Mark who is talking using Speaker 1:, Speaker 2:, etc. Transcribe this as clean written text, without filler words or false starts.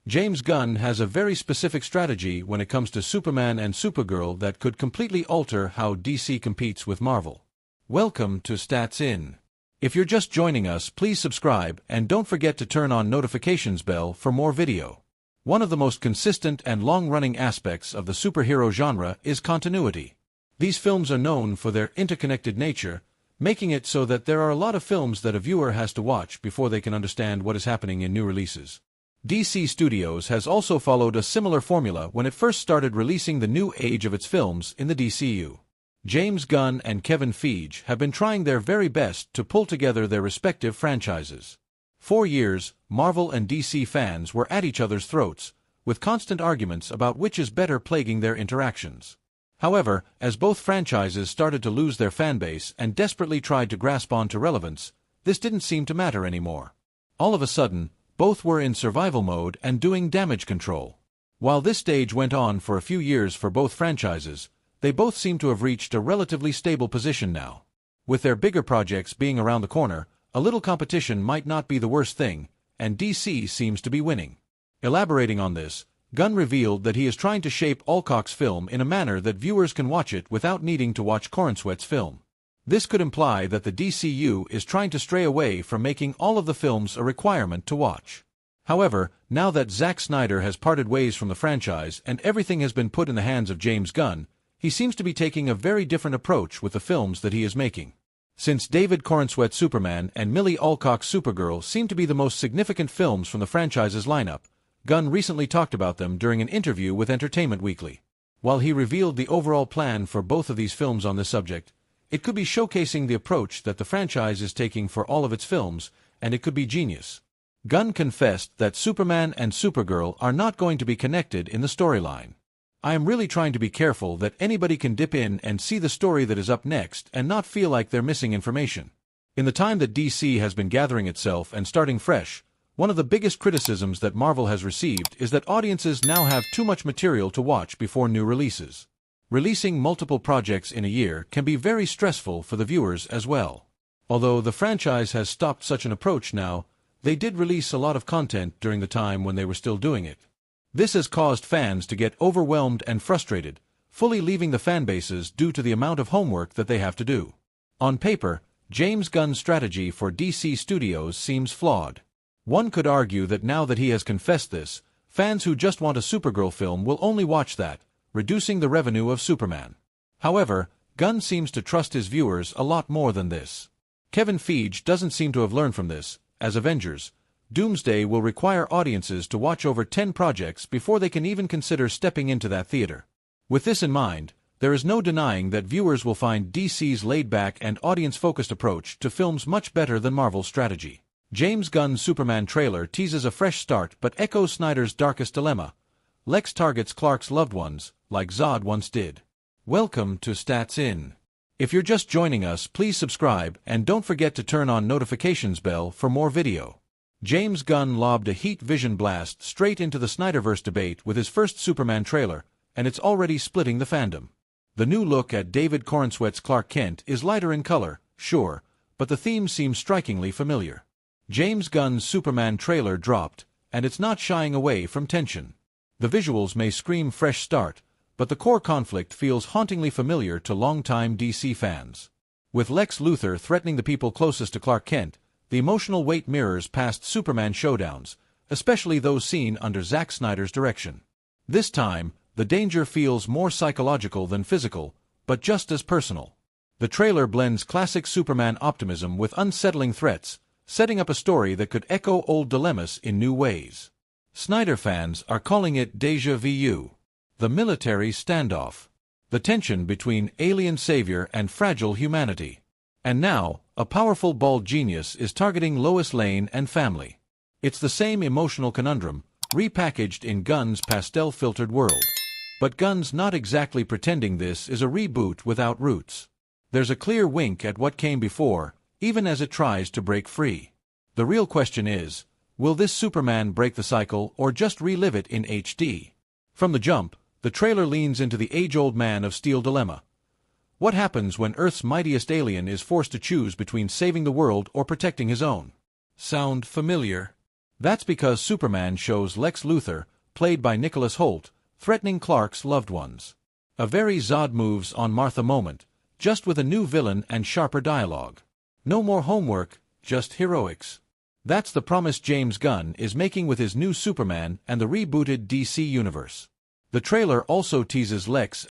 Speaker 1: James Gunn has a very specific strategy when it comes to Superman and Supergirl that could completely alter how DC competes with Marvel. Welcome to Stats In. If you're just joining us, please subscribe and don't forget to turn on notifications bell for more video. One of the most consistent and long-running aspects of the superhero genre is continuity. These films are known for their interconnected nature, making it so that there are a lot of films that a viewer has to watch before they can understand what is happening in new releases. DC Studios has also followed a similar formula when it first started releasing the new age of its films in the DCU. James Gunn and Kevin Feige have been trying their very best to pull together their respective franchises. For years, Marvel and DC fans were at each other's throats, with constant arguments about which is better plaguing their interactions. However, as both franchises started to lose their fanbase and desperately tried to grasp onto relevance, this didn't seem to matter anymore. All of a sudden, both were in survival mode and doing damage control. While this stage went on for a few years for both franchises, they both seem to have reached a relatively stable position now. With their bigger projects being around the corner, a little competition might not be the worst thing, and DC seems to be winning. Elaborating on this, Gunn revealed that he is trying to shape Alcock's film in a manner that viewers can watch it without needing to watch Corenswet's film. This could imply that the DCU is trying to stray away from making all of the films a requirement to watch. However, now that Zack Snyder has parted ways from the franchise and everything has been put in the hands of James Gunn, he seems to be taking a very different approach with the films that he is making. Since David Corenswet's Superman and Millie Alcock's Supergirl seem to be the most significant films from the franchise's lineup, Gunn recently talked about them during an interview with Entertainment Weekly. While he revealed the overall plan for both of these films on this subject, it could be showcasing the approach that the franchise is taking for all of its films, and it could be genius. Gunn confessed that Superman and Supergirl are not going to be connected in the storyline. "I am really trying to be careful that anybody can dip in and see the story that is up next and not feel like they're missing information." In the time that DC has been gathering itself and starting fresh, one of the biggest criticisms that Marvel has received is that audiences now have too much material to watch before new releases. Releasing multiple projects in a year can be very stressful for the viewers as well. Although the franchise has stopped such an approach now, they did release a lot of content during the time when they were still doing it. This has caused fans to get overwhelmed and frustrated, fully leaving the fanbases due to the amount of homework that they have to do. On paper, James Gunn's strategy for DC Studios seems flawed. One could argue that now that he has confessed this, fans who just want a Supergirl film will only watch that, reducing the revenue of Superman. However, Gunn seems to trust his viewers a lot more than this. Kevin Feige doesn't seem to have learned from this, as Avengers: Doomsday will require audiences to watch over 10 projects before they can even consider stepping into that theater. With this in mind, there is no denying that viewers will find DC's laid-back and audience-focused approach to films much better than Marvel's strategy. James Gunn's Superman trailer teases a fresh start but echoes Snyder's darkest dilemma. Lex targets Clark's loved ones, like Zod once did. Welcome to Stats In. If you're just joining us, please subscribe and don't forget to turn on notifications bell for more video. James Gunn lobbed a heat vision blast straight into the Snyderverse debate with his first Superman trailer, and it's already splitting the fandom. The new look at David Corenswet's Clark Kent is lighter in color, sure, but the theme seems strikingly familiar. James Gunn's Superman trailer dropped, and it's not shying away from tension. The visuals may scream fresh start, but the core conflict feels hauntingly familiar to longtime DC fans. With Lex Luthor threatening the people closest to Clark Kent, the emotional weight mirrors past Superman showdowns, especially those seen under Zack Snyder's direction. This time, the danger feels more psychological than physical, but just as personal. The trailer blends classic Superman optimism with unsettling threats, setting up a story that could echo old dilemmas in new ways. Snyder fans are calling it déjà vu, the military standoff, the tension between alien savior and fragile humanity. And now, a powerful bald genius is targeting Lois Lane and family. It's the same emotional conundrum, repackaged in Gunn's pastel-filtered world. But Gunn's not exactly pretending this is a reboot without roots. There's a clear wink at what came before, even as it tries to break free. The real question is, will this Superman break the cycle or just relive it in HD? From the jump, the trailer leans into the age-old Man of Steel dilemma. What happens when Earth's mightiest alien is forced to choose between saving the world or protecting his own? Sound familiar? That's because Superman shows Lex Luthor, played by Nicholas Hoult, threatening Clark's loved ones. A very Zod moves on Martha moment, just with a new villain and sharper dialogue. No more homework, just heroics. That's the promise James Gunn is making with his new Superman and the rebooted DC universe. The trailer also teases Lex